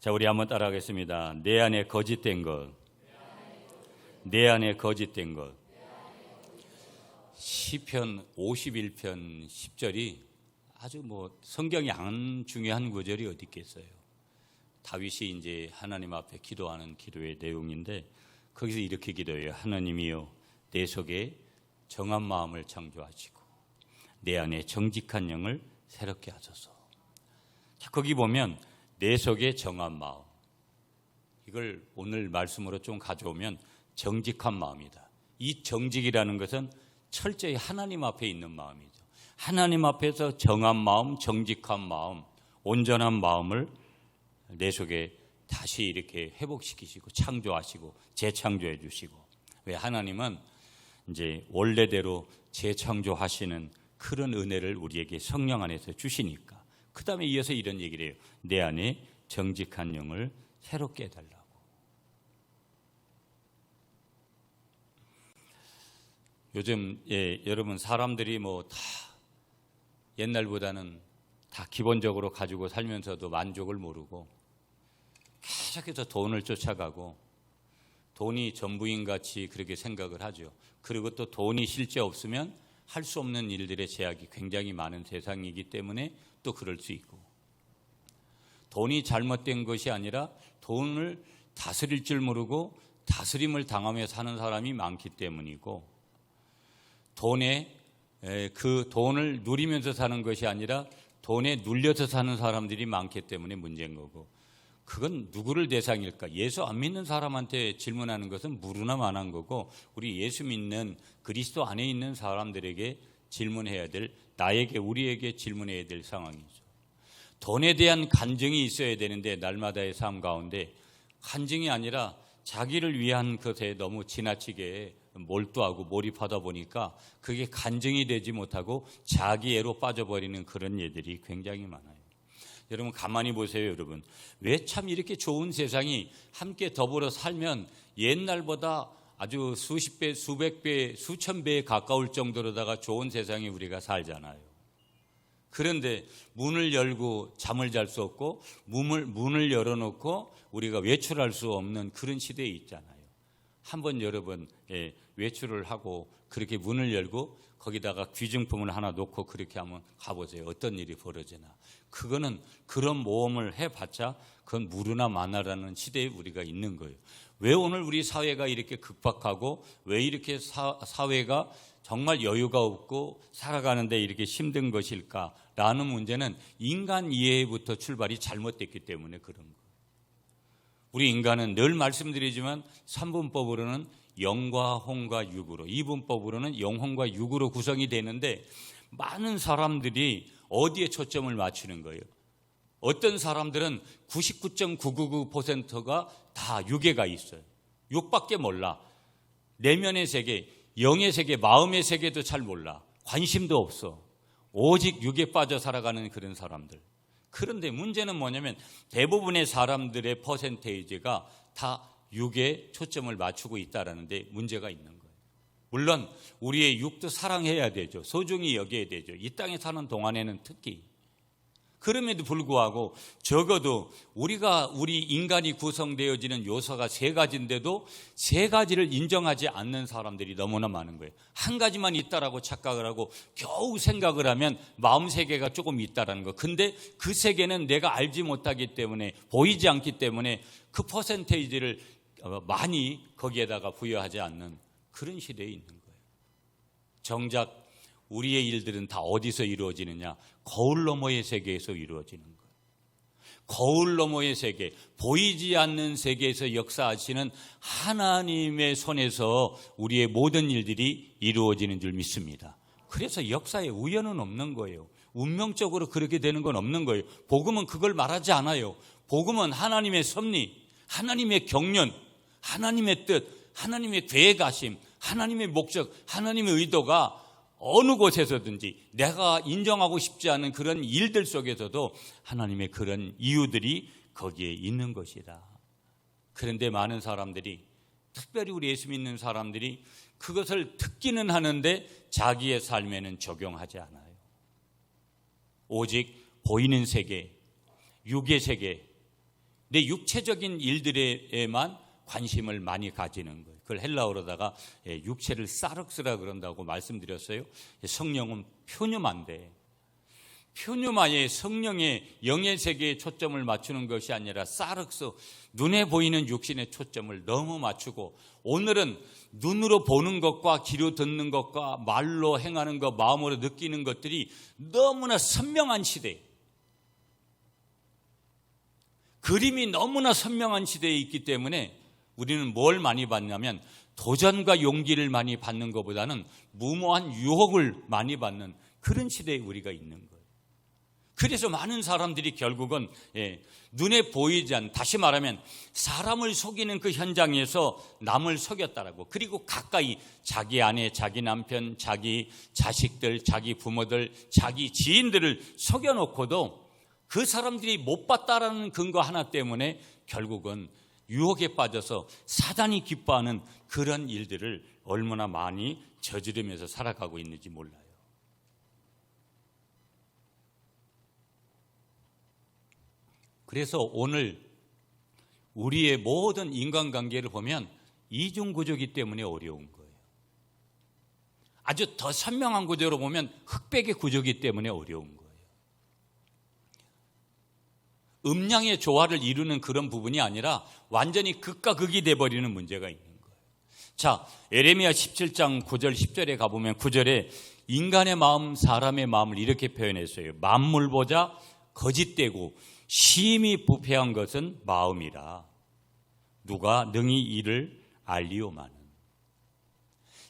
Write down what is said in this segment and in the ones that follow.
자, 우리 한번 따라하겠습니다. 내 안에 거짓된 것. 내 안에 거짓된 것. 시편 51편 10절이 아주 성경에 안 중요한 구절이 어디 있겠어요. 다윗이 이제 하나님 앞에 기도하는 기도의 내용인데 거기서 이렇게 기도해요. 하나님이여, 내 속에 정한 마음을 창조하시고 내 안에 정직한 영을 새롭게 하소서. 자, 거기 보면 내 속에 정한 마음, 이걸 오늘 말씀으로 좀 가져오면 정직한 마음이다. 이 정직이라는 것은 철저히 하나님 앞에 있는 마음이죠. 하나님 앞에서 정한 마음, 정직한 마음, 온전한 마음을 내 속에 다시 이렇게 회복시키시고 창조하시고 재창조해 주시고. 왜? 하나님은 이제 원래대로 재창조하시는 그런 은혜를 우리에게 성령 안에서 주시니까. 그 다음에 이어서 이런 얘기를 해요. 내 안에 정직한 영을 새롭게 해달라고. 요즘 여러분 사람들이 다 옛날보다는 다 기본적으로 가지고 살면서도 만족을 모르고 계속해서 돈을 쫓아가고 돈이 전부인 같이 그렇게 생각을 하죠. 그리고 또 돈이 실제 없으면 할 수 없는 일들의 제약이 굉장히 많은 세상이기 때문에 또 그럴 수 있고, 돈이 잘못된 것이 아니라 돈을 다스릴 줄 모르고 다스림을 당하며 사는 사람이 많기 때문이고, 그 돈을 누리면서 사는 것이 아니라 돈에 눌려서 사는 사람들이 많기 때문에 문제인 거고, 그건 누구를 대상일까? 예수 안 믿는 사람한테 질문하는 것은 무르나 만한 거고, 우리 예수 믿는 그리스도 안에 있는 사람들에게 질문해야 될, 나에게, 우리에게 질문해야 될 상황이죠. 돈에 대한 간증이 있어야 되는데 날마다의 삶 가운데 간증이 아니라 자기를 위한 것에 너무 지나치게 몰두하고 몰입하다 보니까 그게 간증이 되지 못하고 자기애로 빠져버리는 그런 예들이 굉장히 많아요. 여러분 가만히 보세요. 여러분, 왜 참 이렇게 좋은 세상이 함께 더불어 살면 옛날보다 아주 수십 배, 수백 배, 수천 배에 가까울 정도로다가 좋은 세상에 우리가 살잖아요. 그런데 문을 열고 잠을 잘 수 없고 문을 열어놓고 우리가 외출할 수 없는 그런 시대에 있잖아요. 한번 여러분 외출을 하고 그렇게 문을 열고 거기다가 귀중품을 하나 놓고 그렇게 한번 가보세요. 어떤 일이 벌어지나. 그거는 그런 모험을 해봤자 그건 무르나 마나라는 시대에 우리가 있는 거예요. 왜 오늘 우리 사회가 이렇게 급박하고 왜 이렇게 사회가 정말 여유가 없고 살아가는데 이렇게 힘든 것일까라는 문제는 인간 이해부터 출발이 잘못됐기 때문에 그런 거예요. 우리 인간은 늘 말씀드리지만 3분법으로는 영과 혼과 육으로, 2분법으로는 영혼과 육으로 구성이 되는데 많은 사람들이 어디에 초점을 맞추는 거예요? 어떤 사람들은 99.999%가 다 육에가 있어요. 육밖에 몰라. 내면의 세계, 영의 세계, 마음의 세계도 잘 몰라. 관심도 없어. 오직 육에 빠져 살아가는 그런 사람들. 그런데 문제는 뭐냐면 대부분의 사람들의 퍼센테이지가 다 육에 초점을 맞추고 있다는 데 문제가 있는 거예요. 물론 우리의 육도 사랑해야 되죠. 소중히 여겨야 되죠. 이 땅에 사는 동안에는 특히. 그럼에도 불구하고 적어도 우리 인간이 구성되어지는 요소가 3가지인데도 3가지를 인정하지 않는 사람들이 너무나 많은 거예요. 한 가지만 있다라고 착각을 하고 겨우 생각을 하면 마음 세계가 조금 있다라는 거. 근데 그 세계는 내가 알지 못하기 때문에, 보이지 않기 때문에 그 퍼센테이지를 많이 거기에다가 부여하지 않는 그런 시대에 있는 거예요. 정작 우리의 일들은 다 어디서 이루어지느냐? 거울 너머의 세계에서 이루어지는 거예요. 거울 너머의 세계, 보이지 않는 세계에서 역사하시는 하나님의 손에서 우리의 모든 일들이 이루어지는 줄 믿습니다. 그래서 역사에 우연은 없는 거예요. 운명적으로 그렇게 되는 건 없는 거예요. 복음은 그걸 말하지 않아요. 복음은 하나님의 섭리, 하나님의 경륜, 하나님의 뜻, 하나님의 계획하심, 하나님의 목적, 하나님의 의도가 어느 곳에서든지 내가 인정하고 싶지 않은 그런 일들 속에서도 하나님의 그런 이유들이 거기에 있는 것이다. 그런데 많은 사람들이, 특별히 우리 예수 믿는 사람들이 그것을 듣기는 하는데 자기의 삶에는 적용하지 않아요. 오직 보이는 세계, 육의 세계, 내 육체적인 일들에만 관심을 많이 가지는 거예요. 그걸 헬라어로다가 육체를 사륵스라 그런다고 말씀드렸어요. 성령은 표뉴마인데, 표뉴마의 성령의 영의 세계에 초점을 맞추는 것이 아니라 사륵스, 눈에 보이는 육신의 초점을 너무 맞추고, 오늘은 눈으로 보는 것과 귀로 듣는 것과 말로 행하는 것, 마음으로 느끼는 것들이 너무나 선명한 시대, 그림이 너무나 선명한 시대에 있기 때문에 우리는 뭘 많이 받냐면 도전과 용기를 많이 받는 것보다는 무모한 유혹을 많이 받는 그런 시대에 우리가 있는 거예요. 그래서 많은 사람들이 결국은 눈에 보이지 않는, 다시 말하면 사람을 속이는 그 현장에서 남을 속였다라고, 그리고 가까이 자기 아내, 자기 남편, 자기 자식들, 자기 부모들, 자기 지인들을 속여놓고도 그 사람들이 못 봤다라는 근거 하나 때문에 결국은 유혹에 빠져서 사단이 기뻐하는 그런 일들을 얼마나 많이 저지르면서 살아가고 있는지 몰라요. 그래서 오늘 우리의 모든 인간관계를 보면 이중구조이기 때문에 어려운 거예요. 아주 더 선명한 구조로 보면 흑백의 구조이기 때문에 어려운 거예요. 음양의 조화를 이루는 그런 부분이 아니라 완전히 극과 극이 돼버리는 문제가 있는 거예요. 자, 예레미야 17장 9절 10절에 가보면 9절에 인간의 마음, 사람의 마음을 이렇게 표현했어요. 만물보자 거짓되고 심히 부패한 것은 마음이라 누가 능히 이를 알리오마는.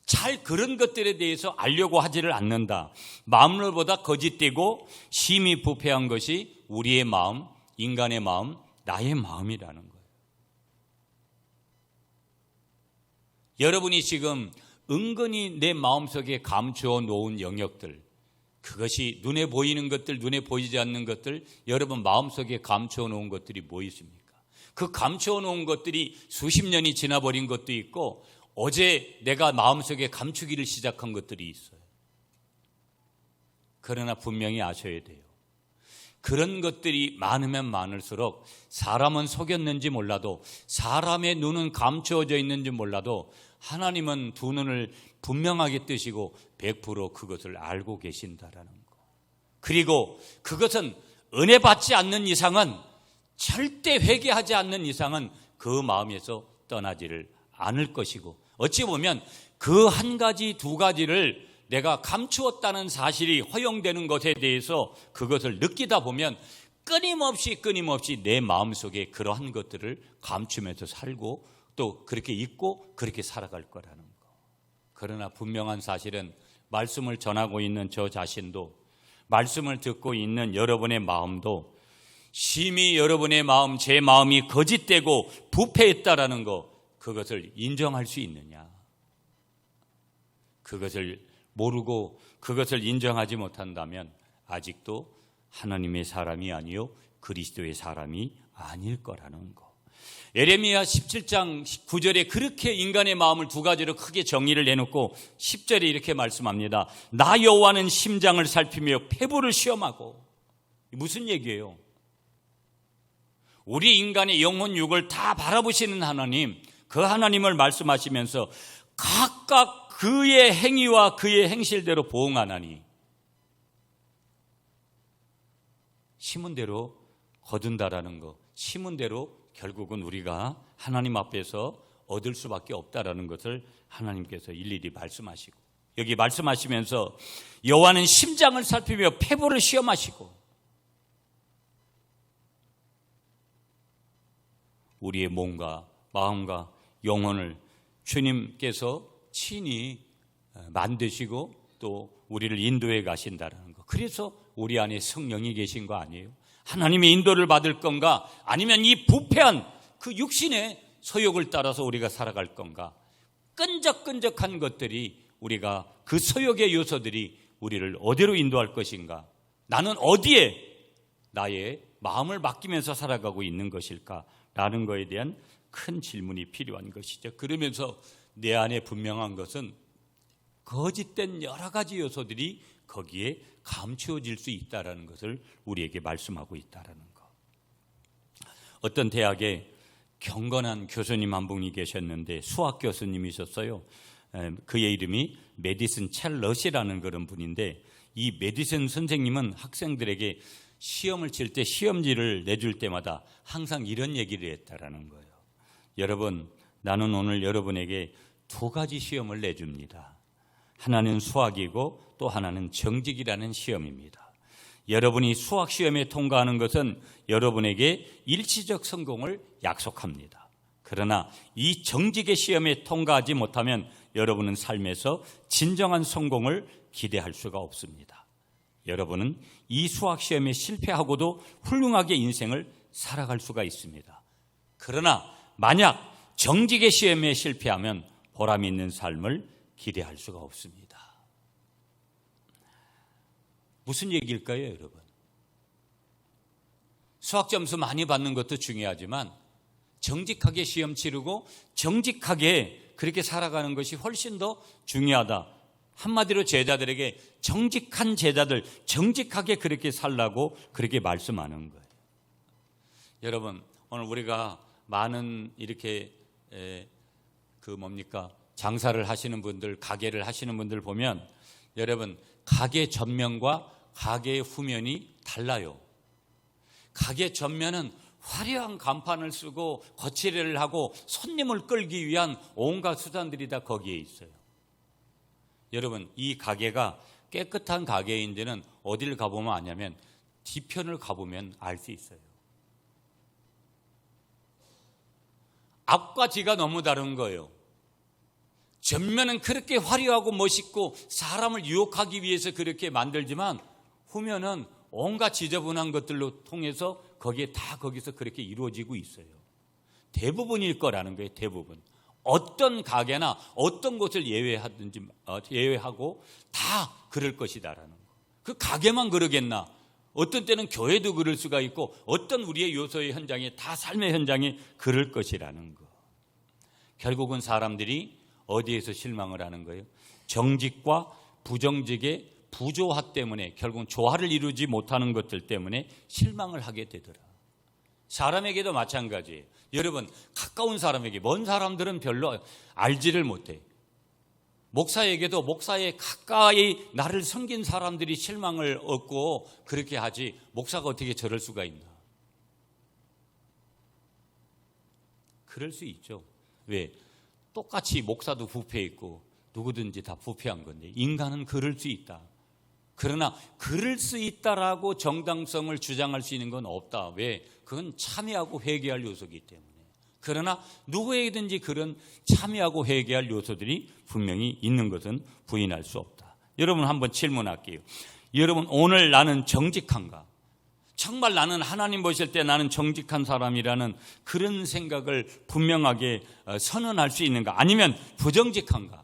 잘 그런 것들에 대해서 알려고 하지를 않는다. 만물보다 거짓되고 심히 부패한 것이 우리의 마음, 인간의 마음, 나의 마음이라는 거예요. 여러분이 지금 은근히 내 마음속에 감추어 놓은 영역들, 그것이 눈에 보이는 것들, 눈에 보이지 않는 것들, 여러분 마음속에 감추어 놓은 것들이 뭐 있습니까? 그 감추어 놓은 것들이 수십 년이 지나버린 것도 있고 어제 내가 마음속에 감추기를 시작한 것들이 있어요. 그러나 분명히 아셔야 돼요. 그런 것들이 많으면 많을수록 사람은 속였는지 몰라도, 사람의 눈은 감추어져 있는지 몰라도 하나님은 두 눈을 분명하게 뜨시고 100% 그것을 알고 계신다라는 거. 그리고 그것은 은혜 받지 않는 이상은, 절대 회개하지 않는 이상은 그 마음에서 떠나지를 않을 것이고, 어찌 보면 그 한 가지 두 가지를 내가 감추었다는 사실이 허용되는 것에 대해서 그것을 느끼다 보면 끊임없이 내 마음속에 그러한 것들을 감추면서 살고 또 그렇게 있고 그렇게 살아갈 거라는 거. 그러나 분명한 사실은 말씀을 전하고 있는 저 자신도, 말씀을 듣고 있는 여러분의 마음도 심히 여러분의 마음, 제 마음이 거짓되고 부패했다라는 거, 그것을 인정할 수 있느냐? 그것을 모르고 그것을 인정하지 못한다면 아직도 하나님의 사람이 아니요 그리스도의 사람이 아닐 거라는 거. 예레미야 17장 9절에 그렇게 인간의 마음을 두 가지로 크게 정의를 내놓고 10절에 이렇게 말씀합니다. 나 여호와는 심장을 살피며 폐부를 시험하고. 무슨 얘기예요? 우리 인간의 영혼 육을 다 바라보시는 하나님, 그 하나님을 말씀하시면서 각각 그의 행위와 그의 행실대로 보응하나니 심은 대로 거둔다라는 거, 심은 대로 결국은 우리가 하나님 앞에서 얻을 수밖에 없다라는 것을 하나님께서 일일이 말씀하시고, 여기 말씀하시면서 여호와는 심장을 살피며 폐부를 시험하시고, 우리의 몸과 마음과 영혼을 주님께서 친히 만드시고 또 우리를 인도해 가신다는 거. 그래서 우리 안에 성령이 계신 거 아니에요? 하나님의 인도를 받을 건가? 아니면 이 부패한 그 육신의 소욕을 따라서 우리가 살아갈 건가? 끈적끈적한 것들이, 우리가 그 소욕의 요소들이 우리를 어디로 인도할 것인가? 나는 어디에 나의 마음을 맡기면서 살아가고 있는 것일까? 라는 것에 대한 큰 질문이 필요한 것이죠. 그러면서 내 안에 분명한 것은 거짓된 여러 가지 요소들이 거기에 감추어질 수 있다는 것을 우리에게 말씀하고 있다는 것. 어떤 대학에 경건한 교수님 한 분이 계셨는데 수학 교수님이셨어요. 그의 이름이 메디슨 첼럿이라는 그런 분인데, 이 메디슨 선생님은 학생들에게 시험을 칠 때 시험지를 내줄 때마다 항상 이런 얘기를 했다라는 거예요. 여러분, 나는 오늘 여러분에게 두 가지 시험을 내줍니다. 하나는 수학이고 또 하나는 정직이라는 시험입니다. 여러분이 수학 시험에 통과하는 것은 여러분에게 일시적 성공을 약속합니다. 그러나 이 정직의 시험에 통과하지 못하면 여러분은 삶에서 진정한 성공을 기대할 수가 없습니다. 여러분은 이 수학 시험에 실패하고도 훌륭하게 인생을 살아갈 수가 있습니다. 그러나 만약 정직의 시험에 실패하면 보람 있는 삶을 기대할 수가 없습니다. 무슨 얘기일까요, 여러분? 수학 점수 많이 받는 것도 중요하지만 정직하게 시험 치르고 정직하게 그렇게 살아가는 것이 훨씬 더 중요하다. 한마디로 제자들에게 정직한 제자들, 정직하게 그렇게 살라고 그렇게 말씀하는 거예요. 여러분, 오늘 우리가 많은 이렇게 장사를 하시는 분들, 가게를 하시는 분들 보면 여러분, 가게 전면과 가게의 후면이 달라요. 가게 전면은 화려한 간판을 쓰고 거치대를 하고 손님을 끌기 위한 온갖 수단들이 다 거기에 있어요. 여러분, 이 가게가 깨끗한 가게인지는 어디를 가보면 아냐면 뒤편을 가보면 알 수 있어요. 앞과 뒤가 너무 다른 거예요. 전면은 그렇게 화려하고 멋있고 사람을 유혹하기 위해서 그렇게 만들지만 후면은 온갖 지저분한 것들로 통해서 거기서 그렇게 이루어지고 있어요. 대부분일 거라는 거예요. 대부분. 어떤 가게나 어떤 곳을 예외하고 다 그럴 것이다라는 거. 그 가게만 그러겠나? 어떤 때는 교회도 그럴 수가 있고 어떤 우리의 요소의 현장에 다 삶의 현장에 그럴 것이라는 거. 결국은 사람들이 어디에서 실망을 하는 거예요? 정직과 부정직의 부조화 때문에 결국은 조화를 이루지 못하는 것들 때문에 실망을 하게 되더라. 사람에게도 마찬가지예요. 여러분, 가까운 사람에게, 먼 사람들은 별로 알지를 못해. 목사에게도 목사에 가까이 나를 섬긴 사람들이 실망을 얻고 그렇게 하지, 목사가 어떻게 저럴 수가 있나? 그럴 수 있죠. 왜? 똑같이 목사도 부패 있고 누구든지 다 부패한 건데 인간은 그럴 수 있다. 그러나 그럴 수 있다라고 정당성을 주장할 수 있는 건 없다. 왜? 그건 참여하고 회개할 요소이기 때문에. 그러나 누구에게든지 그런 참여하고 회개할 요소들이 분명히 있는 것은 부인할 수 없다. 여러분, 한번 질문할게요. 여러분, 오늘 나는 정직한가? 정말 나는 하나님 보실 때 나는 정직한 사람이라는 그런 생각을 분명하게 선언할 수 있는가? 아니면 부정직한가?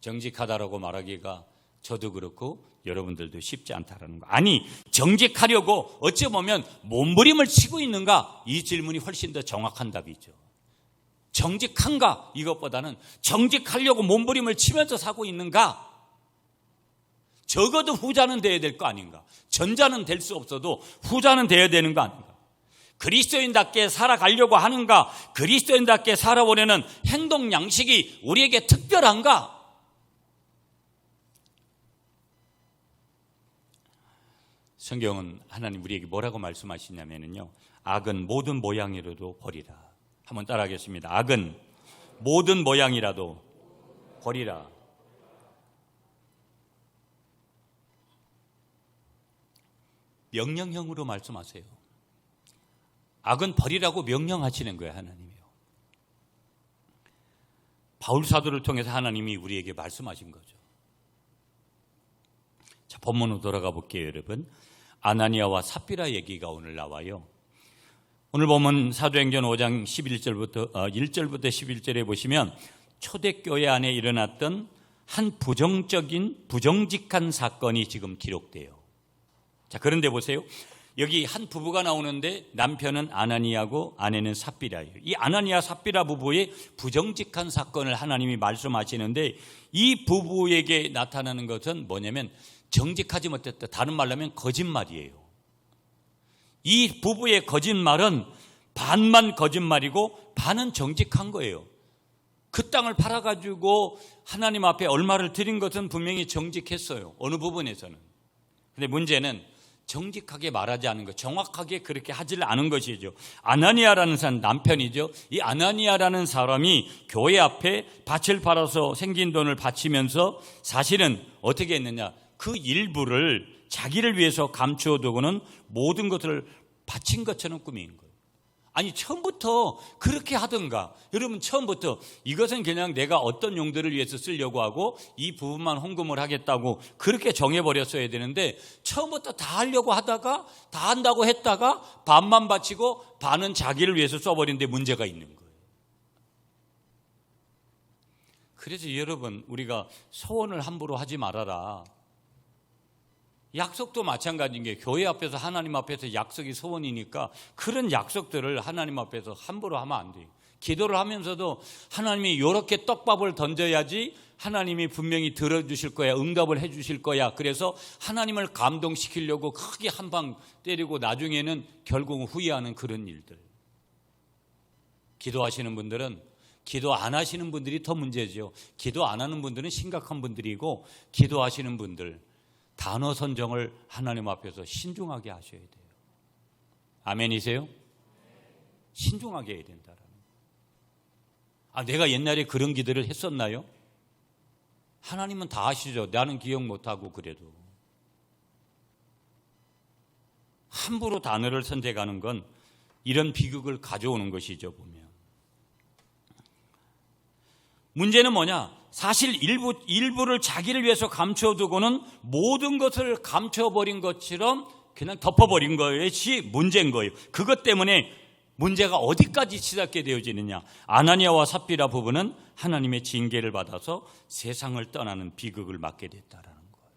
정직하다라고 말하기가 저도 그렇고 여러분들도 쉽지 않다라는 거. 아니, 정직하려고 어찌 보면 몸부림을 치고 있는가? 이 질문이 훨씬 더 정확한 답이죠. 정직한가? 이것보다는 정직하려고 몸부림을 치면서 사고 있는가? 적어도 후자는 돼야 될 거 아닌가? 전자는 될 수 없어도 후자는 돼야 되는 거 아닌가? 그리스도인답게 살아가려고 하는가? 그리스도인답게 살아보려는 행동 양식이 우리에게 특별한가? 성경은 하나님 우리에게 뭐라고 말씀하시냐면요, 악은 모든 모양이라도 버리라. 한번 따라하겠습니다. 악은 모든 모양이라도 버리라. 명령형으로 말씀하세요. 악은 버리라고 명령하시는 거예요, 하나님이요. 바울 사도를 통해서 하나님이 우리에게 말씀하신 거죠. 자, 본문으로 돌아가 볼게요, 여러분. 아나니아와 삽비라 얘기가 오늘 나와요. 오늘 보면 사도행전 5장 1절부터 11절에 보시면 초대교회 안에 일어났던 한 부정직한 사건이 지금 기록돼요. 자, 그런데 보세요. 여기 한 부부가 나오는데 남편은 아나니아고 아내는 삽비라예요. 이 아나니아 삽비라 부부의 부정직한 사건을 하나님이 말씀하시는데 이 부부에게 나타나는 것은 뭐냐면 정직하지 못했다. 다른 말로 하면 거짓말이에요. 이 부부의 거짓말은 반만 거짓말이고 반은 정직한 거예요. 그 땅을 팔아가지고 하나님 앞에 얼마를 드린 것은 분명히 정직했어요. 어느 부분에서는. 근데 문제는 정직하게 말하지 않은 것, 정확하게 그렇게 하질 않은 것이죠. 아나니아라는 사람, 남편이죠. 이 아나니아라는 사람이 교회 앞에 밭을 팔아서 생긴 돈을 바치면서 사실은 어떻게 했느냐, 그 일부를 자기를 위해서 감추어 두고는 모든 것을 바친 것처럼 꾸민 거예요. 아니, 처음부터 그렇게 하든가. 여러분, 처음부터 이것은 그냥 내가 어떤 용도를 위해서 쓰려고 하고 이 부분만 헌금을 하겠다고 그렇게 정해버렸어야 되는데, 처음부터 다 하려고 하다가 다 한다고 했다가 반만 바치고 반은 자기를 위해서 써버린 데 문제가 있는 거예요. 그래서 여러분, 우리가 소원을 함부로 하지 말아라. 약속도 마찬가지인 게, 교회 앞에서 하나님 앞에서 약속이 소원이니까 그런 약속들을 하나님 앞에서 함부로 하면 안 돼요. 기도를 하면서도 하나님이 이렇게 떡밥을 던져야지 하나님이 분명히 들어주실 거야, 응답을 해 주실 거야. 그래서 하나님을 감동시키려고 크게 한 방 때리고 나중에는 결국은 후회하는 그런 일들. 기도하시는 분들은, 기도 안 하시는 분들이 더 문제죠. 기도 안 하는 분들은 심각한 분들이고, 기도하시는 분들 단어 선정을 하나님 앞에서 신중하게 하셔야 돼요. 아멘이세요? 신중하게 해야 된다라는. 내가 옛날에 그런 기도를 했었나요? 하나님은 다 아시죠. 나는 기억 못하고. 그래도 함부로 단어를 선택하는 건 이런 비극을 가져오는 것이죠. 보면 문제는 뭐냐? 사실 일부를 자기를 위해서 감춰두고는 모든 것을 감춰버린 것처럼 그냥 덮어버린 것이 문제인 거예요. 그것 때문에 문제가 어디까지 치닫게 되어지느냐. 아나니아와 삽비라 부부는 하나님의 징계를 받아서 세상을 떠나는 비극을 맞게 됐다라는 거예요.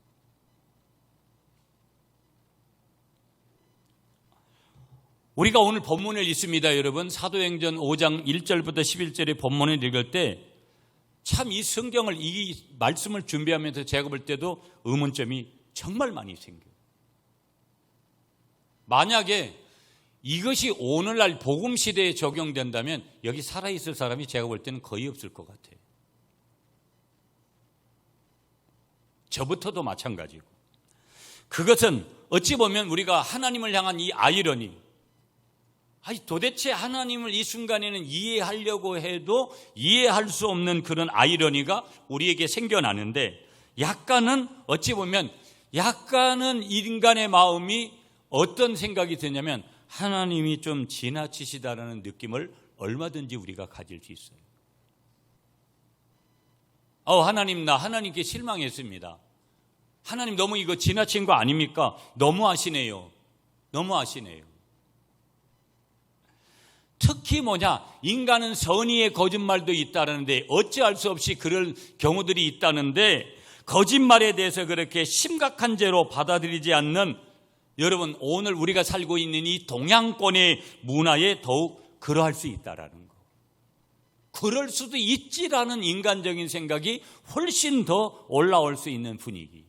우리가 오늘 본문을 읽습니다. 여러분, 사도행전 5장 1절부터 11절의 본문을 읽을 때 참 이 성경을, 이 말씀을 준비하면서 제가 볼 때도 의문점이 정말 많이 생겨요. 만약에 이것이 오늘날 복음 시대에 적용된다면 여기 살아있을 사람이 제가 볼 때는 거의 없을 것 같아요. 저부터도 마찬가지고. 그것은 어찌 보면 우리가 하나님을 향한 이 아이러니, 도대체 하나님을 이 순간에는 이해하려고 해도 이해할 수 없는 그런 아이러니가 우리에게 생겨나는데, 어찌 보면 약간은 인간의 마음이 어떤 생각이 드냐면 하나님이 좀 지나치시다라는 느낌을 얼마든지 우리가 가질 수 있어요. 하나님, 나 하나님께 실망했습니다. 하나님 너무 이거 지나친 거 아닙니까? 너무하시네요. 너무하시네요. 특히 인간은 선의의 거짓말도 있다는데 어찌할 수 없이 그럴 경우들이 있다는데, 거짓말에 대해서 그렇게 심각한 죄로 받아들이지 않는, 여러분, 오늘 우리가 살고 있는 이 동양권의 문화에 더욱 그러할 수 있다라는 거. 그럴 수도 있지라는 인간적인 생각이 훨씬 더 올라올 수 있는 분위기.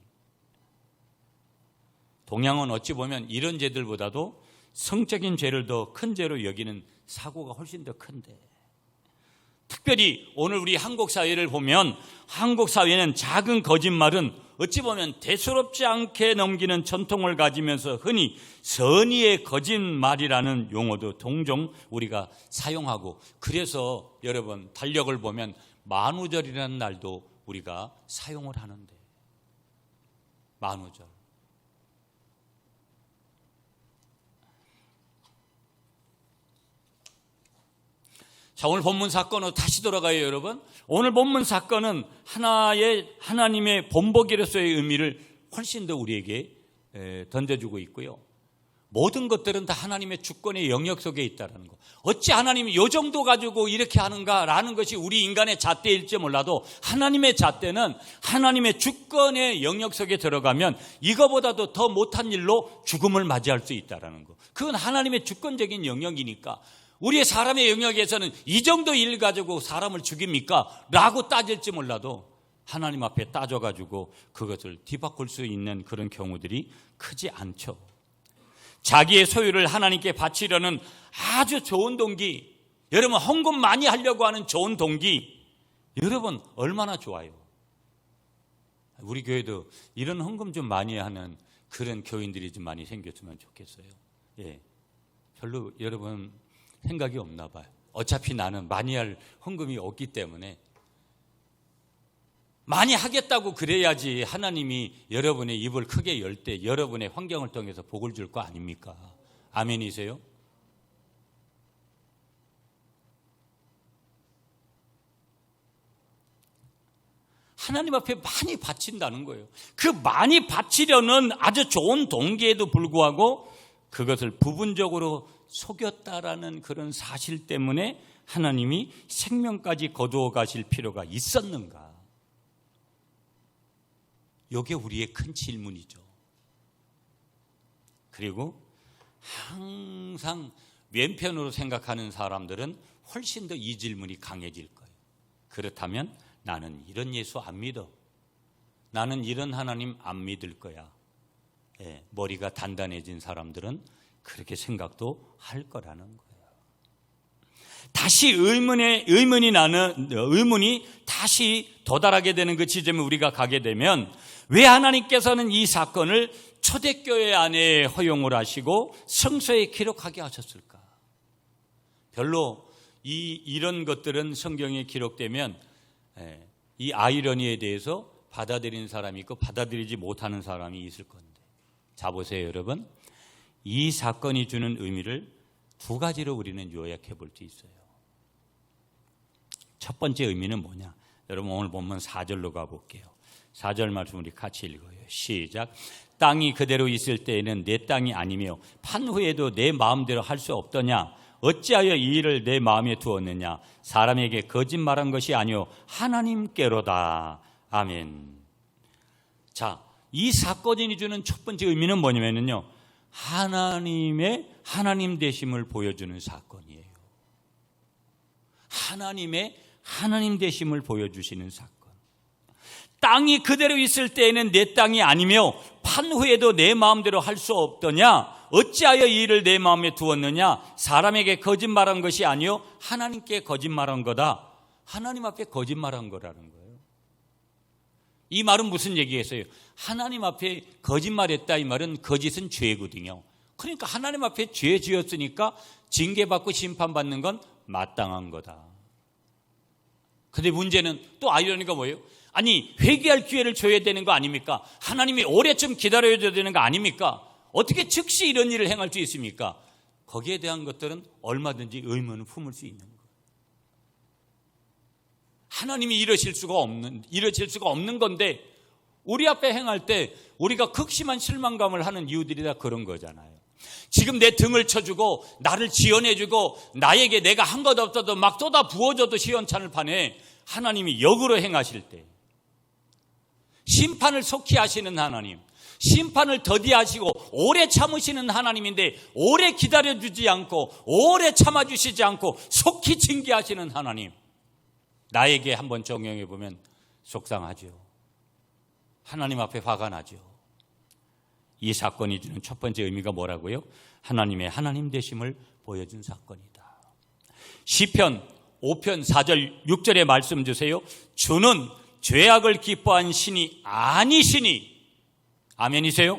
동양은 어찌 보면 이런 죄들보다도 성적인 죄를 더 큰 죄로 여기는 사고가 훨씬 더 큰데, 특별히 오늘 우리 한국 사회를 보면 한국 사회는 작은 거짓말은 어찌 보면 대수롭지 않게 넘기는 전통을 가지면서 흔히 선의의 거짓말이라는 용어도 종종 우리가 사용하고, 그래서 여러분 달력을 보면 만우절이라는 날도 우리가 사용을 하는데, 만우절. 자, 오늘 본문 사건으로 다시 돌아가요, 여러분. 오늘 본문 사건은 하나님의 본보기로서의 의미를 훨씬 더 우리에게 던져주고 있고요. 모든 것들은 다 하나님의 주권의 영역 속에 있다는 거. 어찌 하나님이 이 정도 가지고 이렇게 하는가라는 것이 우리 인간의 잣대일지 몰라도, 하나님의 잣대는 하나님의 주권의 영역 속에 들어가면 이거보다도 더 못한 일로 죽음을 맞이할 수 있다는 거. 그건 하나님의 주권적인 영역이니까, 우리의 사람의 영역에서는 이 정도 일 가지고 사람을 죽입니까? 라고 따질지 몰라도 하나님 앞에 따져가지고 그것을 뒤바꿀 수 있는 그런 경우들이 크지 않죠. 자기의 소유를 하나님께 바치려는 아주 좋은 동기, 여러분 헌금 많이 하려고 하는 좋은 동기, 여러분 얼마나 좋아요. 우리 교회도 이런 헌금 좀 많이 하는 그런 교인들이 좀 많이 생겼으면 좋겠어요. 예, 별로 여러분 생각이 없나 봐요. 어차피 나는 많이 할 헌금이 없기 때문에 많이 하겠다고 그래야지 하나님이 여러분의 입을 크게 열 때 여러분의 환경을 통해서 복을 줄 거 아닙니까? 아멘이세요? 하나님 앞에 많이 바친다는 거예요. 그 많이 바치려는 아주 좋은 동기에도 불구하고 그것을 부분적으로 속였다라는 그런 사실 때문에 하나님이 생명까지 거두어 가실 필요가 있었는가? 이게 우리의 큰 질문이죠. 그리고 항상 왼편으로 생각하는 사람들은 훨씬 더 이 질문이 강해질 거예요. 그렇다면 나는 이런 예수 안 믿어. 나는 이런 하나님 안 믿을 거야. 예, 머리가 단단해진 사람들은 그렇게 생각도 할 거라는 거예요. 다시 의문이 다시 도달하게 되는 그 지점에 우리가 가게 되면 왜 하나님께서는 이 사건을 초대교회 안에 허용을 하시고 성서에 기록하게 하셨을까? 별로 이런 것들은 성경에 기록되면 이 아이러니에 대해서 받아들이는 사람이 있고 받아들이지 못하는 사람이 있을 건데, 자 보세요 여러분, 이 사건이 주는 의미를 두 가지로 우리는 요약해 볼 수 있어요. 첫 번째 의미는 뭐냐? 여러분 오늘 본문 4절로 가볼게요. 4절 말씀 우리 같이 읽어요. 시작. 땅이 그대로 있을 때에는 내 땅이 아니며 판 후에도 내 마음대로 할 수 없더냐? 어찌하여 이 일을 내 마음에 두었느냐? 사람에게 거짓말한 것이 아니오 하나님께로다. 아멘. 자, 이 사건이 주는 첫 번째 의미는 뭐냐면요, 하나님 되심을 보여주는 사건이에요. 하나님의 하나님 되심을 보여주시는 사건. 땅이 그대로 있을 때에는 내 땅이 아니며 판 후에도 내 마음대로 할 수 없더냐? 어찌하여 이 일을 내 마음에 두었느냐? 사람에게 거짓말한 것이 아니요 하나님께 거짓말한 거다. 하나님 앞에 거짓말한 거라는 거예요. 이 말은 무슨 얘기겠어요? 하나님 앞에 거짓말했다, 이 말은 거짓은 죄거든요. 그러니까 하나님 앞에 죄 지었으니까 징계받고 심판받는 건 마땅한 거다. 근데 문제는 또 아이러니가 뭐예요? 아니, 회개할 기회를 줘야 되는 거 아닙니까? 하나님이 오래쯤 기다려야 되는 거 아닙니까? 어떻게 즉시 이런 일을 행할 수 있습니까? 거기에 대한 것들은 얼마든지 의문을 품을 수 있는 거예요. 하나님이 이러실 수가 없는 건데, 우리 앞에 행할 때 우리가 극심한 실망감을 하는 이유들이 다 그런 거잖아요. 지금 내 등을 쳐주고 나를 지원해주고 나에게 내가 한 것 없어도 막 쏟아 부어줘도 시원찮을 판에 하나님이 역으로 행하실 때, 심판을 속히 하시는 하나님, 심판을 더디하시고 오래 참으시는 하나님인데 오래 기다려주지 않고 오래 참아주시지 않고 속히 징계하시는 하나님, 나에게 한번 적용해 보면 속상하죠. 하나님 앞에 화가 나죠. 이 사건이 주는 첫 번째 의미가 뭐라고요? 하나님의 하나님 되심을 보여준 사건이다. 시편 5편 4절 6절의 말씀 주세요. 주는 죄악을 기뻐한 신이 아니시니, 아멘이세요?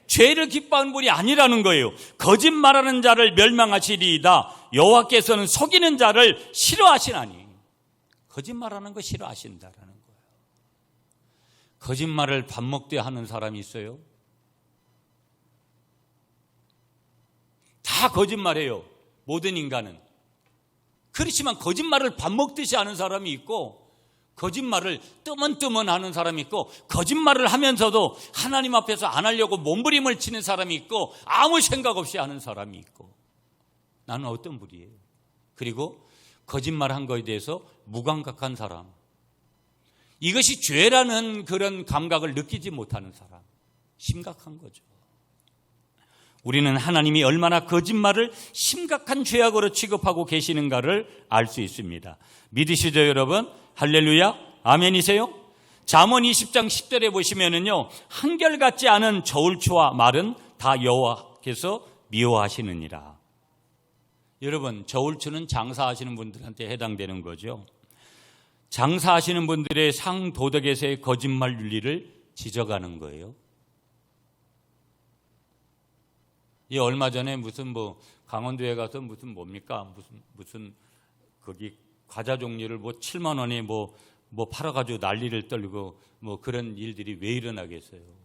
죄를 기뻐하는 분이 아니라는 거예요. 거짓말하는 자를 멸망하시리이다. 여호와께서는 속이는 자를 싫어하시나니. 거짓말하는 거 싫어하신다라는 거예요. 거짓말을 밥 먹되 하는 사람이 있어요? 다 거짓말해요, 모든 인간은. 그렇지만 거짓말을 밥 먹듯이 하는 사람이 있고, 거짓말을 뜨문뜨문 하는 사람이 있고, 거짓말을 하면서도 하나님 앞에서 안 하려고 몸부림을 치는 사람이 있고, 아무 생각 없이 하는 사람이 있고. 나는 어떤 분이에요? 그리고 거짓말한 거에 대해서 무감각한 사람, 이것이 죄라는 그런 감각을 느끼지 못하는 사람, 심각한 거죠. 우리는 하나님이 얼마나 거짓말을 심각한 죄악으로 취급하고 계시는가를 알 수 있습니다. 믿으시죠 여러분? 할렐루야, 아멘이세요? 잠언 20장 10절에 보시면은요, 한결같지 않은 저울추와 말은 다 여호와께서 미워하시느니라. 여러분, 저울추는 장사하시는 분들한테 해당되는 거죠. 장사하시는 분들의 상도덕에서의 거짓말 윤리를 지적하는 거예요. 이 얼마 전에 무슨 강원도에 가서 뭡니까? 무슨 거기 과자 종류를 7만 원에 팔아가지고 난리를 떨고 그런 일들이 왜 일어나겠어요?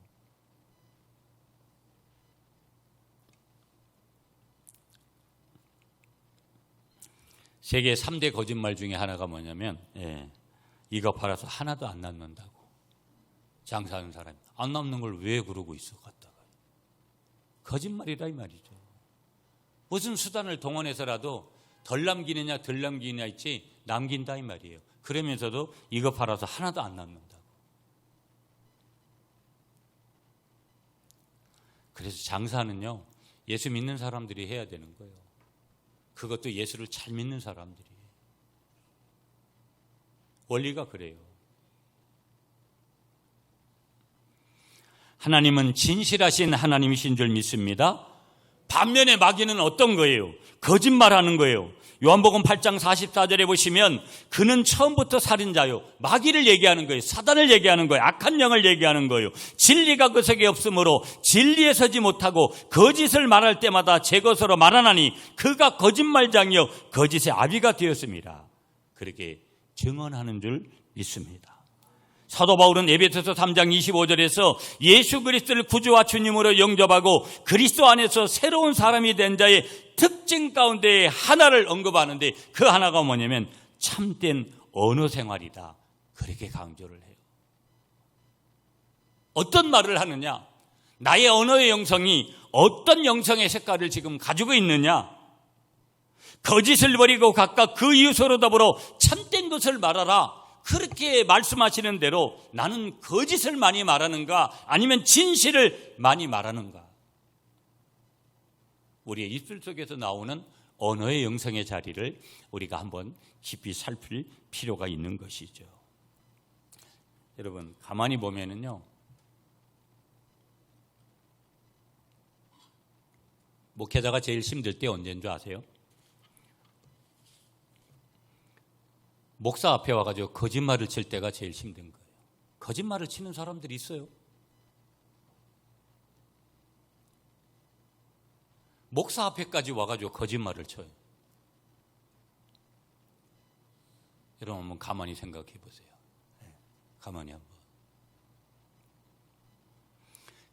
세계 3대 거짓말 중에 하나가 뭐냐면, 이거 팔아서 하나도 안 남는다고. 장사하는 사람이 안 남는 걸 왜 그러고 있어 갖다가. 거짓말이다 이 말이죠. 무슨 수단을 동원해서라도 덜 남기느냐 덜 남기느냐 있지 남긴다 이 말이에요. 그러면서도 이거 팔아서 하나도 안 남는다고. 그래서 장사는요, 예수 믿는 사람들이 해야 되는 거예요. 그것도 예수를 잘 믿는 사람들이. 원리가 그래요. 하나님은 진실하신 하나님이신 줄 믿습니다. 반면에 마귀는 어떤 거예요? 거짓말하는 거예요. 요한복음 8장 44절에 보시면 그는 처음부터 살인자요. 마귀를 얘기하는 거예요. 사단을 얘기하는 거예요. 악한 영을 얘기하는 거예요. 진리가 그 속에 없으므로 진리에 서지 못하고 거짓을 말할 때마다 제 것으로 말하나니 그가 거짓말장이요 거짓의 아비가 되었습니다. 그렇게 증언하는 줄 믿습니다. 사도 바울은 에베소서 3장 25절에서 예수 그리스도를 구주와 주님으로 영접하고 그리스도 안에서 새로운 사람이 된 자의 특징 가운데 하나를 언급하는데 그 하나가 뭐냐면 참된 언어 생활이다. 그렇게 강조를 해요. 어떤 말을 하느냐? 나의 언어의 영성이 어떤 영성의 색깔을 지금 가지고 있느냐? 거짓을 버리고 각각 그 이웃으로 더불어 참된 것을 말하라. 그렇게 말씀하시는 대로 나는 거짓을 많이 말하는가 아니면 진실을 많이 말하는가? 우리의 입술 속에서 나오는 언어의 영성의 자리를 우리가 한번 깊이 살필 필요가 있는 것이죠. 여러분, 가만히 보면은요, 목회자가 제일 힘들 때 언제인 줄 아세요? 목사 앞에 와가지고 거짓말을 칠 때가 제일 힘든 거예요. 거짓말을 치는 사람들이 있어요. 목사 앞에까지 와가지고 거짓말을 쳐요. 여러분 한번 가만히 생각해 보세요. 가만히 한번.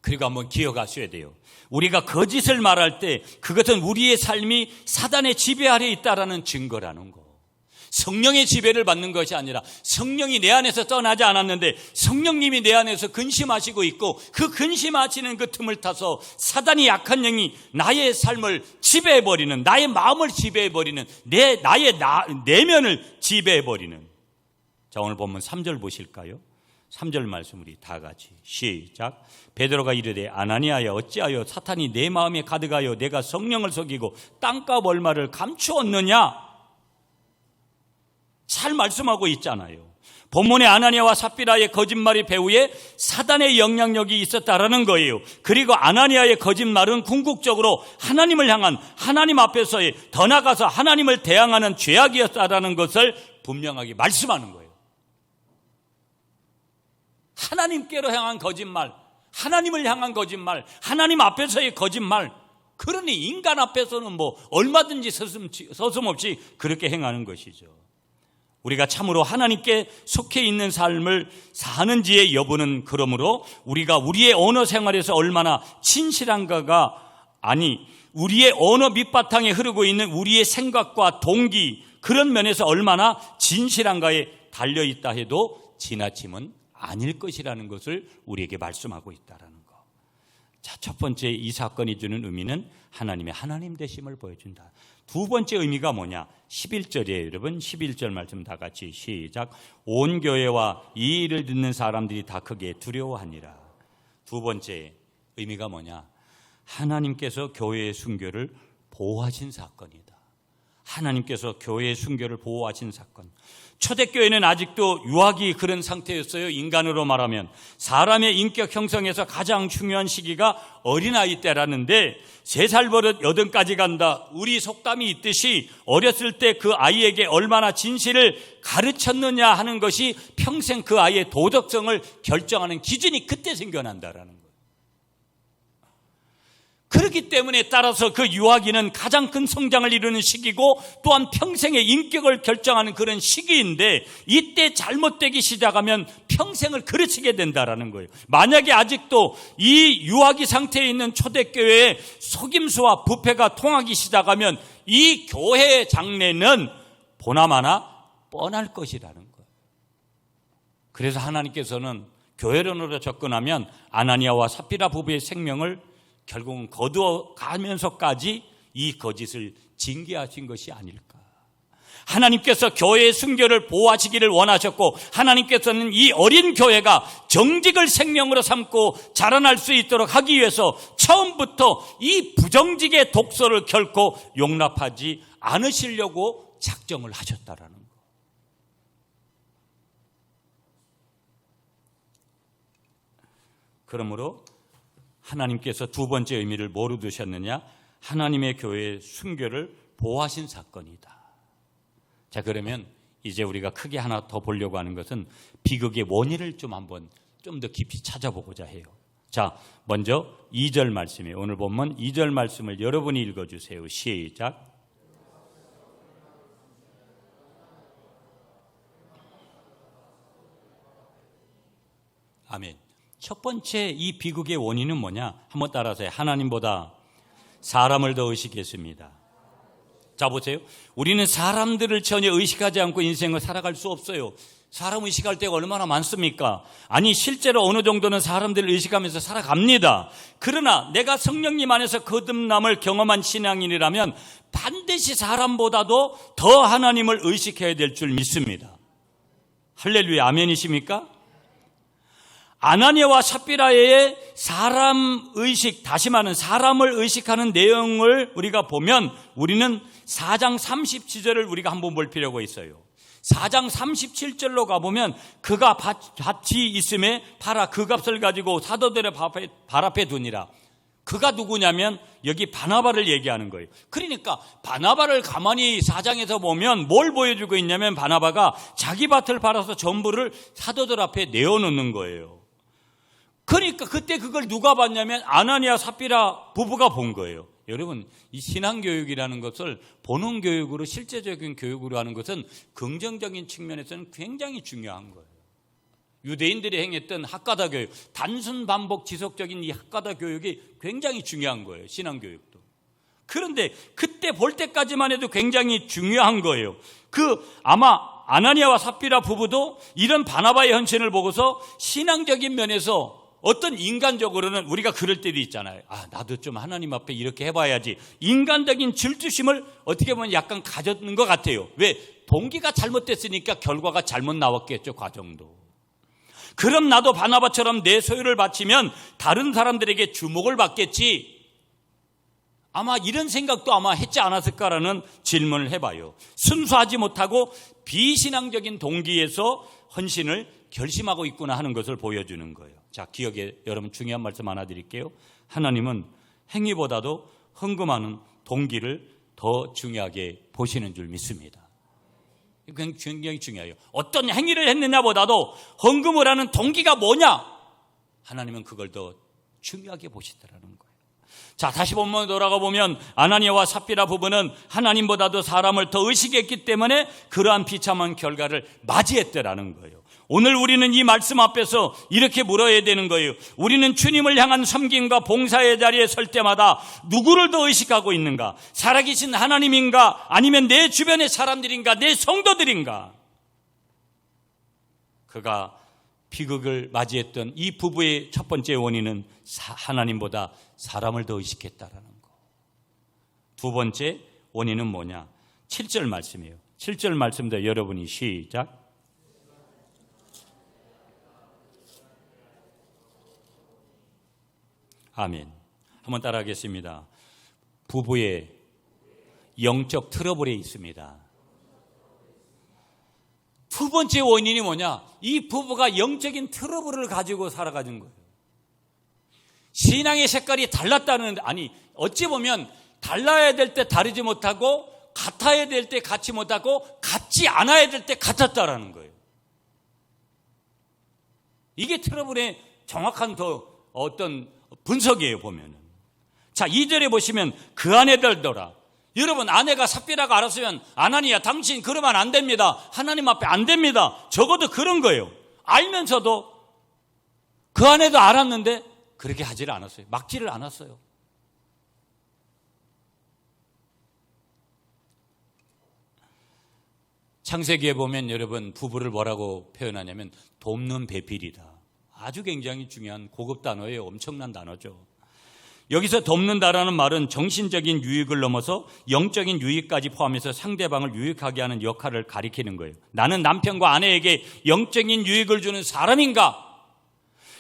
그리고 한번 기억하셔야 돼요. 우리가 거짓을 말할 때 그것은 우리의 삶이 사단의 지배 아래에 있다라는 증거라는 거. 성령의 지배를 받는 것이 아니라 성령이 내 안에서 떠나지 않았는데 성령님이 내 안에서 근심하시고 있고 그 근심하시는 그 틈을 타서 사단이 약한 영이 나의 삶을 지배해버리는, 나의 마음을 지배해버리는, 나의 내면을 지배해버리는. 자, 오늘 본문 3절 보실까요? 3절 말씀 우리 다 같이 시작. 베드로가 이르되 아나니아야 어찌하여 사탄이 내 마음에 가득하여 내가 성령을 속이고 땅값 얼마를 감추었느냐? 잘 말씀하고 있잖아요. 본문에 아나니아와 삽비라의 거짓말이 배후에 사단의 영향력이 있었다라는 거예요. 그리고 아나니아의 거짓말은 궁극적으로 하나님을 향한, 하나님 앞에서의, 더 나아가서 하나님을 대항하는 죄악이었다라는 것을 분명하게 말씀하는 거예요. 하나님께로 향한 거짓말, 하나님을 향한 거짓말, 하나님 앞에서의 거짓말. 그러니 인간 앞에서는 얼마든지 서슴없이 그렇게 행하는 것이죠. 우리가 참으로 하나님께 속해 있는 삶을 사는지의 여부는 그러므로 우리가 우리의 언어 생활에서 얼마나 진실한가가 우리의 언어 밑바탕에 흐르고 있는 우리의 생각과 동기, 그런 면에서 얼마나 진실한가에 달려있다 해도 지나침은 아닐 것이라는 것을 우리에게 말씀하고 있다는 거. 자, 첫 번째 이 사건이 주는 의미는 하나님의 하나님 되심을 보여준다. 두 번째 의미가 뭐냐? 11절이에요. 여러분 11절 말씀 다 같이 시작. 온 교회와 이 일을 듣는 사람들이 다 크게 두려워하니라. 두 번째 의미가 뭐냐? 하나님께서 교회의 순교를 보호하신 사건이다. 하나님께서 교회의 순교를 보호하신 사건. 초대교회는 아직도 유아기 그런 상태였어요. 인간으로 말하면 사람의 인격 형성에서 가장 중요한 시기가 어린아이 때라는데 3살 버릇 80까지 간다. 우리 속담이 있듯이 어렸을 때 그 아이에게 얼마나 진실을 가르쳤느냐 하는 것이 평생 그 아이의 도덕성을 결정하는 기준이 그때 생겨난다라는 거예요. 그렇기 때문에 따라서 그 유아기는 가장 큰 성장을 이루는 시기고 또한 평생의 인격을 결정하는 그런 시기인데 이때 잘못되기 시작하면 평생을 그르치게 된다라는 거예요. 만약에 아직도 이 유아기 상태에 있는 초대교회에 속임수와 부패가 통하기 시작하면 이 교회의 장래는 보나마나 뻔할 것이라는 거예요. 그래서 하나님께서는 교회론으로 접근하면 아나니아와 삽비라 부부의 생명을 결국은 거두어 가면서까지 이 거짓을 징계하신 것이 아닐까. 하나님께서 교회의 순교를 보호하시기를 원하셨고 하나님께서는 이 어린 교회가 정직을 생명으로 삼고 자라날 수 있도록 하기 위해서 처음부터 이 부정직의 독소를 결코 용납하지 않으시려고 작정을 하셨다라는 거. 그러므로 하나님께서 두 번째 의미를 뭐로 두셨느냐? 하나님의 교회의 순교를 보호하신 사건이다. 자, 그러면 이제 우리가 크게 하나 더 보려고 하는 것은 비극의 원인을 한번 좀 더 깊이 찾아보고자 해요. 자, 먼저 2절 말씀이에요. 오늘 본문 2절 말씀을 여러분이 읽어주세요. 시작. 아멘. 첫 번째 이 비극의 원인은 뭐냐? 한번 따라서 하나님보다 사람을 더 의식했습니다. 자, 보세요. 우리는 사람들을 전혀 의식하지 않고 인생을 살아갈 수 없어요. 사람 의식할 때가 얼마나 많습니까? 아니, 실제로 어느 정도는 사람들을 의식하면서 살아갑니다. 그러나 내가 성령님 안에서 거듭남을 경험한 신앙인이라면 반드시 사람보다도 더 하나님을 의식해야 될 줄 믿습니다. 할렐루야, 아멘이십니까? 아나니아와 삽비라의 사람의식, 다시 말하는 사람을 의식하는 내용을 우리가 보면 우리는 4장 37절을 우리가 한번 볼 필요가 있어요. 4장 37절로 가보면 그가 밭이 있음에 팔아 그 값을 가지고 사도들의 발 앞에 두니라. 그가 누구냐면 여기 바나바를 얘기하는 거예요. 그러니까 바나바를 가만히 4장에서 보면 뭘 보여주고 있냐면 바나바가 자기 밭을 팔아서 전부를 사도들 앞에 내어놓는 거예요. 그러니까 그때 그걸 누가 봤냐면 아나니아 삽비라 부부가 본 거예요. 여러분, 이 신앙교육이라는 것을 본원교육으로 실제적인 교육으로 하는 것은 긍정적인 측면에서는 굉장히 중요한 거예요. 유대인들이 행했던 학가다 교육, 단순 반복 지속적인 이 학가다 교육이 굉장히 중요한 거예요. 신앙교육도. 그런데 그때 볼 때까지만 해도 굉장히 중요한 거예요. 아마 아나니아와 삽비라 부부도 이런 바나바의 헌신을 보고서 신앙적인 면에서 어떤 인간적으로는 우리가 그럴 때도 있잖아요. 나도 좀 하나님 앞에 이렇게 해봐야지. 인간적인 질투심을 어떻게 보면 약간 가졌는 것 같아요. 왜? 동기가 잘못됐으니까 결과가 잘못 나왔겠죠, 과정도. 그럼 나도 바나바처럼 내 소유를 바치면 다른 사람들에게 주목을 받겠지. 아마 이런 생각도 아마 했지 않았을까라는 질문을 해봐요. 순수하지 못하고 비신앙적인 동기에서 헌신을 결심하고 있구나 하는 것을 보여주는 거예요. 자, 기억에 여러분 중요한 말씀 하나 드릴게요. 하나님은 행위보다도 헌금하는 동기를 더 중요하게 보시는 줄 믿습니다. 이거 굉장히 중요해요. 어떤 행위를 했느냐보다도 헌금을 하는 동기가 뭐냐? 하나님은 그걸 더 중요하게 보시더라는 거예요. 자, 다시 본문에 돌아가 보면 아나니아와 삽비라 부부는 하나님보다도 사람을 더 의식했기 때문에 그러한 비참한 결과를 맞이했더라는 거예요. 오늘 우리는 이 말씀 앞에서 이렇게 물어야 되는 거예요. 우리는 주님을 향한 섬김과 봉사의 자리에 설 때마다 누구를 더 의식하고 있는가? 살아계신 하나님인가? 아니면 내 주변의 사람들인가? 내 성도들인가? 그가 비극을 맞이했던 이 부부의 첫 번째 원인은 하나님보다 사람을 더 의식했다라는 거. 두 번째 원인은 뭐냐? 7절 말씀이에요. 7절 말씀도 여러분이 시작. 아멘. 한번 따라하겠습니다. 부부의 영적 트러블에 있습니다. 두 번째 원인이 뭐냐? 이 부부가 영적인 트러블을 가지고 살아가는 거예요. 신앙의 색깔이 달랐다는, 아니, 어찌 보면 달라야 될 때 다르지 못하고 같아야 될 때 같지 못하고 같지 않아야 될 때 같았다라는 거예요. 이게 트러블의 정확한 어떤 분석이에요, 보면은. 자, 2절에 보시면 그 안에 들더라. 여러분, 아내가 삽비라가 알았으면 아나니야, 당신 그러면 안 됩니다. 하나님 앞에 안 됩니다. 적어도 그런 거예요. 알면서도 그 아내도 알았는데 그렇게 하지를 않았어요. 막지를 않았어요. 창세기에 보면 여러분, 부부를 뭐라고 표현하냐면 돕는 배필이다. 아주 굉장히 중요한 고급 단어예요. 엄청난 단어죠. 여기서 돕는다라는 말은 정신적인 유익을 넘어서 영적인 유익까지 포함해서 상대방을 유익하게 하는 역할을 가리키는 거예요. 나는 남편과 아내에게 영적인 유익을 주는 사람인가?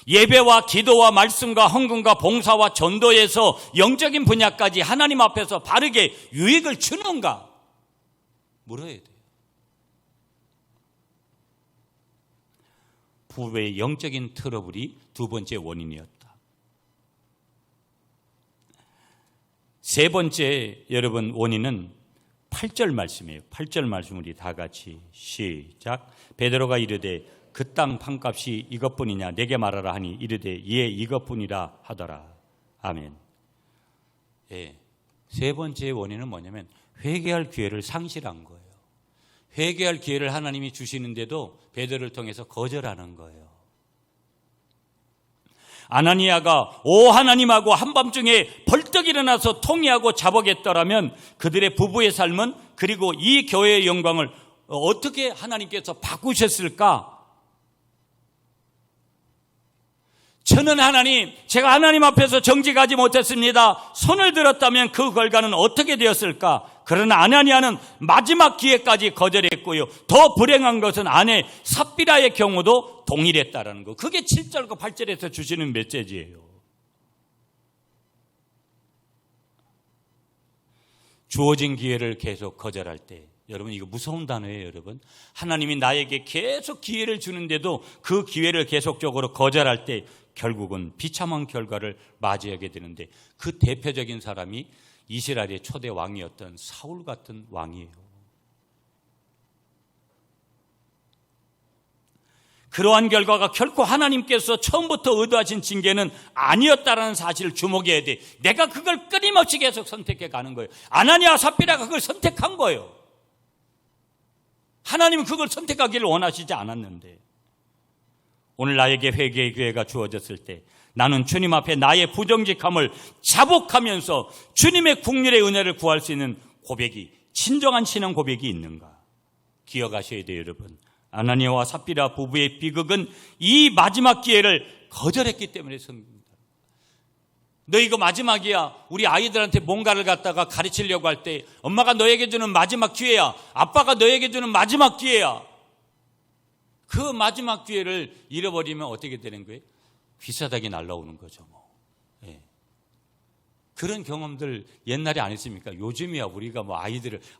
예배와 기도와 말씀과 헌금과 봉사와 전도에서 영적인 분야까지 하나님 앞에서 바르게 유익을 주는가? 물어야 돼요. 부부의 영적인 트러블이 두 번째 원인이었다. 세 번째 여러분 원인은 8절 말씀이에요. 8절 말씀 우리 다 같이 시작. 베드로가 이르되 그 땅 판값이 이것뿐이냐 내게 말하라 하니 이르되 예 이것뿐이라 하더라. 아멘. 예. 세 번째 원인은 뭐냐면 회개할 기회를 상실한 거예요. 회개할 기회를 하나님이 주시는데도 베드로를 통해서 거절하는 거예요. 아나니아가 오 하나님하고 한밤중에 벌떡 일어나서 통회하고 자복했더라면 그들의 부부의 삶은 그리고 이 교회의 영광을 어떻게 하나님께서 바꾸셨을까? 저는 하나님, 제가 하나님 앞에서 정직하지 못했습니다. 손을 들었다면 그 결과는 어떻게 되었을까? 그러나 아나니아는 마지막 기회까지 거절했고요. 더 불행한 것은 아내 삽비라의 경우도 동일했다라는 거. 그게 7절과 8절에서 주시는 메시지예요. 주어진 기회를 계속 거절할 때, 여러분 이거 무서운 단어예요, 여러분. 하나님이 나에게 계속 기회를 주는데도 그 기회를 계속적으로 거절할 때 결국은 비참한 결과를 맞이하게 되는데 그 대표적인 사람이 이스라엘의 초대 왕이었던 사울 같은 왕이에요. 그러한 결과가 결코 하나님께서 처음부터 의도하신 징계는 아니었다는 사실을 주목해야 돼. 내가 그걸 끊임없이 계속 선택해 가는 거예요. 아나니아 삽비라가 그걸 선택한 거예요. 하나님은 그걸 선택하기를 원하시지 않았는데 오늘 나에게 회개의 기회가 주어졌을 때 나는 주님 앞에 나의 부정직함을 자복하면서 주님의 국률의 은혜를 구할 수 있는 고백이, 진정한 신앙 고백이 있는가? 기억하셔야 돼요, 여러분. 아나니아와 삽비라 부부의 비극은 이 마지막 기회를 거절했기 때문에 생깁니다. 너 이거 마지막이야. 우리 아이들한테 뭔가를 갖다가 가르치려고 할 때 엄마가 너에게 주는 마지막 기회야. 아빠가 너에게 주는 마지막 기회야. 그 마지막 기회를 잃어버리면 어떻게 되는 거예요? 귀사닥이 날라오는 거죠. 예. 그런 경험들 옛날에 안 했습니까? 요즘이야 우리가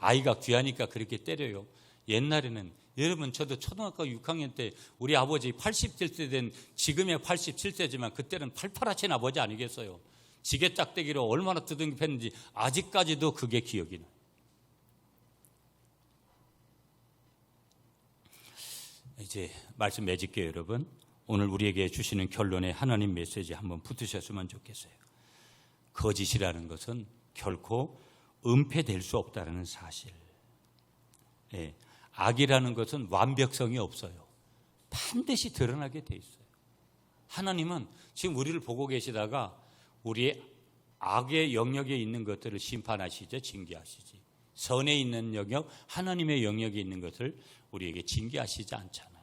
아이가 귀하니까 그렇게 때려요. 옛날에는 여러분 저도 초등학교 6학년 때 우리 아버지 87세 된 지금의 87세지만 그때는 팔팔하신 아버지 아니겠어요? 지게 짝대기로 얼마나 두둥이 팼는지 아직까지도 그게 기억이 나요. 이제 말씀 맺을게요, 여러분. 오늘 우리에게 주시는 결론에 하나님 메시지 한번 붙으셨으면 좋겠어요. 거짓이라는 것은 결코 은폐될 수 없다는 사실. 예. 악이라는 것은 완벽성이 없어요. 반드시 드러나게 돼 있어요. 하나님은 지금 우리를 보고 계시다가 우리의 악의 영역에 있는 것들을 심판하시죠. 징계하시지. 선에 있는 영역, 하나님의 영역에 있는 것을 우리에게 징계하시지 않잖아요.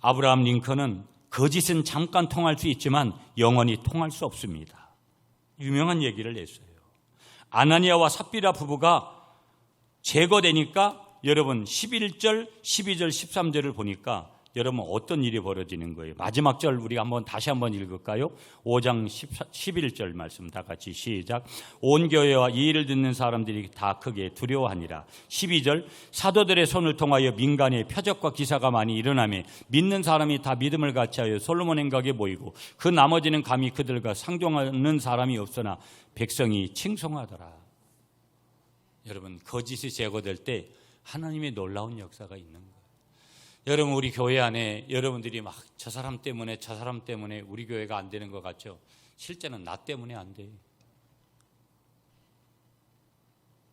아브라함 링컨은 거짓은 잠깐 통할 수 있지만 영원히 통할 수 없습니다. 유명한 얘기를 했어요. 아나니아와 삽비라 부부가 제거되니까 여러분 11절, 12절, 13절을 보니까 여러분 어떤 일이 벌어지는 거예요? 마지막 절 우리가 다시 한번 읽을까요? 5장 11절 말씀 다 같이 시작. 온 교회와 이 일을 듣는 사람들이 다 크게 두려워하니라. 12절 사도들의 손을 통하여 민간에 표적과 기사가 많이 일어나며 믿는 사람이 다 믿음을 같이하여 솔로몬 행각에 모이고 그 나머지는 감히 그들과 상종하는 사람이 없으나 백성이 칭송하더라. 여러분 거짓이 제거될 때 하나님의 놀라운 역사가 있는 거예요. 여러분 우리 교회 안에 여러분들이 막 저 사람 때문에 우리 교회가 안 되는 것 같죠? 실제는 나 때문에 안 돼요.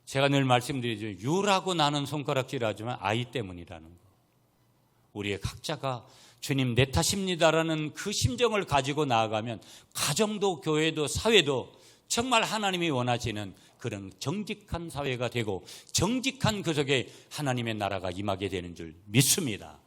제가 늘 말씀드리죠. 유라고 나는 손가락질하지만 아이 때문이라는 거. 우리의 각자가 주님 내 탓입니다라는 그 심정을 가지고 나아가면 가정도 교회도 사회도 정말 하나님이 원하시는 그런 정직한 사회가 되고 정직한 그 속에 하나님의 나라가 임하게 되는 줄 믿습니다.